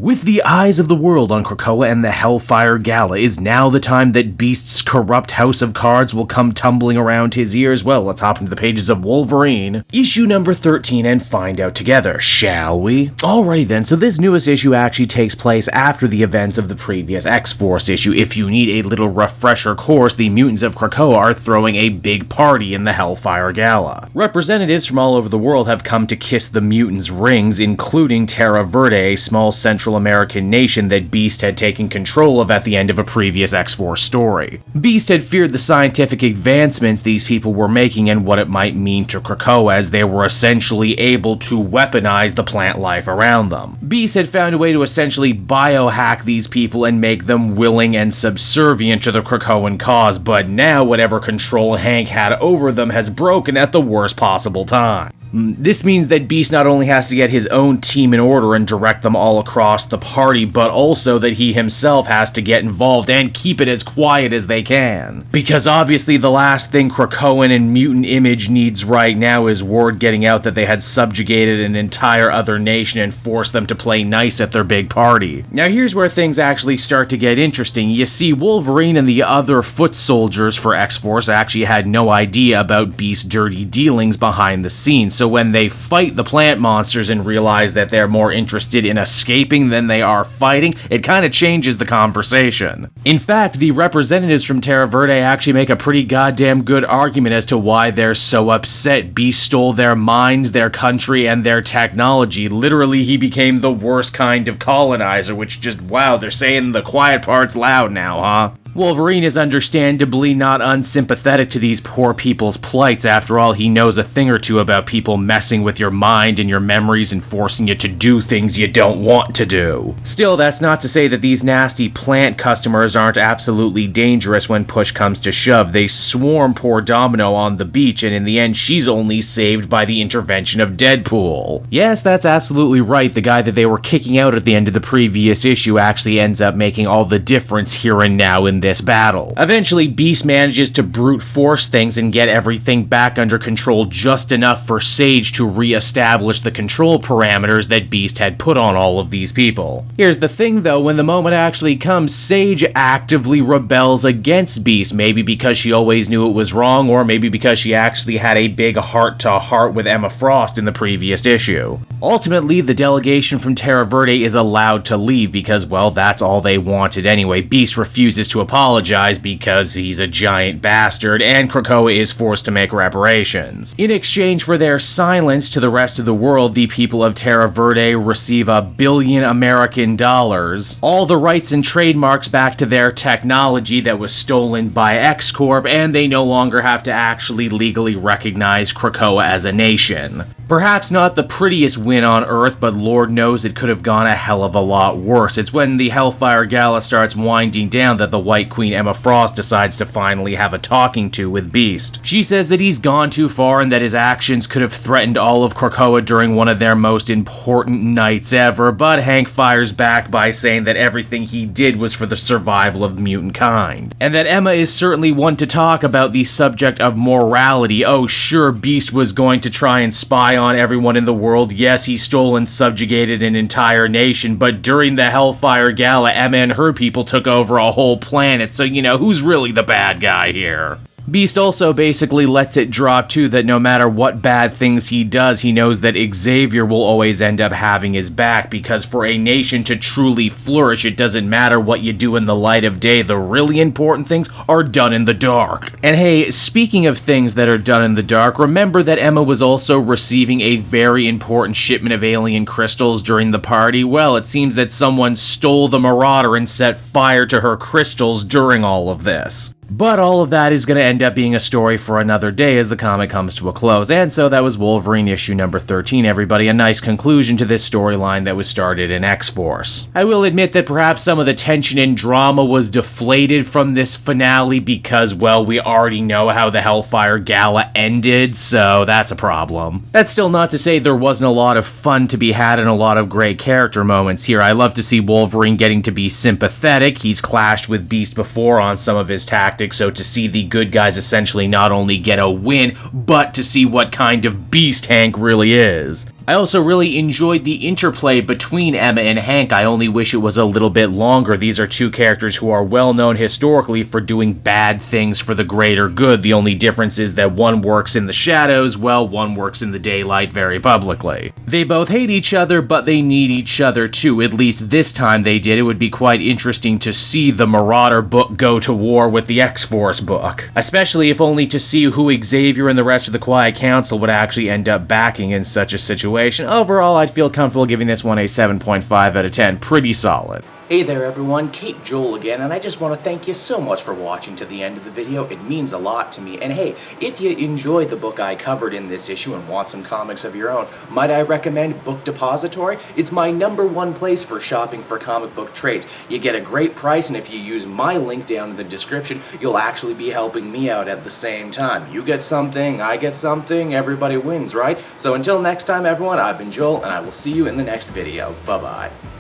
With the eyes of the world on Krakoa and the Hellfire Gala, is now the time that Beast's corrupt house of cards will come tumbling around his ears? Well, let's hop into the pages of Wolverine, issue number 13, and find out together, shall we? Alrighty then, so this newest issue actually takes place after the events of the previous X-Force issue. If you need a little refresher course, the mutants of Krakoa are throwing a big party in the Hellfire Gala. Representatives from all over the world have come to kiss the mutants' rings, including Terra Verde, a small Central American nation that Beast had taken control of at the end of a previous X-Force story. Beast had feared the scientific advancements these people were making and what it might mean to Krakoa, as they were essentially able to weaponize the plant life around them. Beast had found a way to essentially biohack these people and make them willing and subservient to the Krakoan cause, but now whatever control Hank had over them has broken at the worst possible time. This means that Beast not only has to get his own team in order and direct them all across the party, but also that he himself has to get involved and keep it as quiet as they can. Because obviously the last thing Krakoan and mutant Image needs right now is word getting out that they had subjugated an entire other nation and forced them to play nice at their big party. Now here's where things actually start to get interesting. You see, Wolverine and the other foot soldiers for X-Force actually had no idea about Beast's dirty dealings behind the scenes, so when they fight the plant monsters and realize that they're more interested in escaping than they are fighting, it kind of changes the conversation. In fact, the representatives from Terra Verde actually make a pretty goddamn good argument as to why they're so upset. Beast stole their minds, their country, and their technology. Literally, he became the worst kind of colonizer, which just, wow, they're saying the quiet part's loud now, huh? Wolverine is understandably not unsympathetic to these poor people's plights. After all, he knows a thing or two about people messing with your mind and your memories and forcing you to do things you don't want to do. Still, that's not to say that these nasty plant customers aren't absolutely dangerous when push comes to shove. They swarm poor Domino on the beach, and in the end, she's only saved by the intervention of Deadpool. Yes, that's absolutely right. The guy that they were kicking out at the end of the previous issue actually ends up making all the difference here and now in this battle. Eventually, Beast manages to brute force things and get everything back under control just enough for Sage to re-establish the control parameters that Beast had put on all of these people. Here's the thing though, when the moment actually comes, Sage actively rebels against Beast, maybe because she always knew it was wrong, or maybe because she actually had a big heart-to-heart with Emma Frost in the previous issue. Ultimately, the delegation from Terra Verde is allowed to leave because, well, that's all they wanted anyway. Beast refuses to apologize because he's a giant bastard, and Krakoa is forced to make reparations. In exchange for their silence to the rest of the world, the people of Terra Verde receive $1 billion American dollars, all the rights and trademarks back to their technology that was stolen by X-Corp, and they no longer have to actually legally recognize Krakoa as a nation. Perhaps not the prettiest win on Earth, but Lord knows it could have gone a hell of a lot worse. It's when the Hellfire Gala starts winding down that the White Queen Emma Frost decides to finally have a talking to with Beast. She says that he's gone too far and that his actions could have threatened all of Krakoa during one of their most important nights ever, but Hank fires back by saying that everything he did was for the survival of mutant kind, and that Emma is certainly one to talk about the subject of morality. Oh sure, Beast was going to try and spy on everyone in the world. Yes, he stole and subjugated an entire nation, but during the Hellfire Gala, Emma and her people took over a whole planet, so you know, who's really the bad guy here? Beast also basically lets it drop too that no matter what bad things he does, he knows that Xavier will always end up having his back, because for a nation to truly flourish, it doesn't matter what you do in the light of day. The really important things are done in the dark. And hey, speaking of things that are done in the dark, remember that Emma was also receiving a very important shipment of alien crystals during the party? Well, it seems that someone stole the Marauder and set fire to her crystals during all of this. But all of that is going to end up being a story for another day as the comic comes to a close. And so that was Wolverine issue number 13, everybody. A nice conclusion to this storyline that was started in X-Force. I will admit that perhaps some of the tension and drama was deflated from this finale because, well, we already know how the Hellfire Gala ended, so that's a problem. That's still not to say there wasn't a lot of fun to be had and a lot of great character moments here. I love to see Wolverine getting to be sympathetic. He's clashed with Beast before on some of his tactics, so to see the good guys essentially not only get a win, but to see what kind of beast Hank really is. I also really enjoyed the interplay between Emma and Hank. I only wish it was a little bit longer. These are two characters who are well known historically for doing bad things for the greater good. The only difference is that one works in the shadows, while one works in the daylight very publicly. They both hate each other, but they need each other too. At least this time they did. It would be quite interesting to see the Marauder book go to war with the X-Force book. Especially if only to see who Xavier and the rest of the Quiet Council would actually end up backing in such a situation. Overall, I'd feel comfortable giving this one a 7.5 out of 10. Pretty solid. Hey there everyone, Kate Joel again, and I just want to thank you so much for watching to the end of the video. It means a lot to me. And hey, if you enjoyed the book I covered in this issue and want some comics of your own, might I recommend Book Depository? It's my #1 place for shopping for comic book trades. You get a great price, and if you use my link down in the description, you'll actually be helping me out at the same time. You get something, I get something, everybody wins, right? So until next time everyone, I've been Joel, and I will see you in the next video. Bye-bye.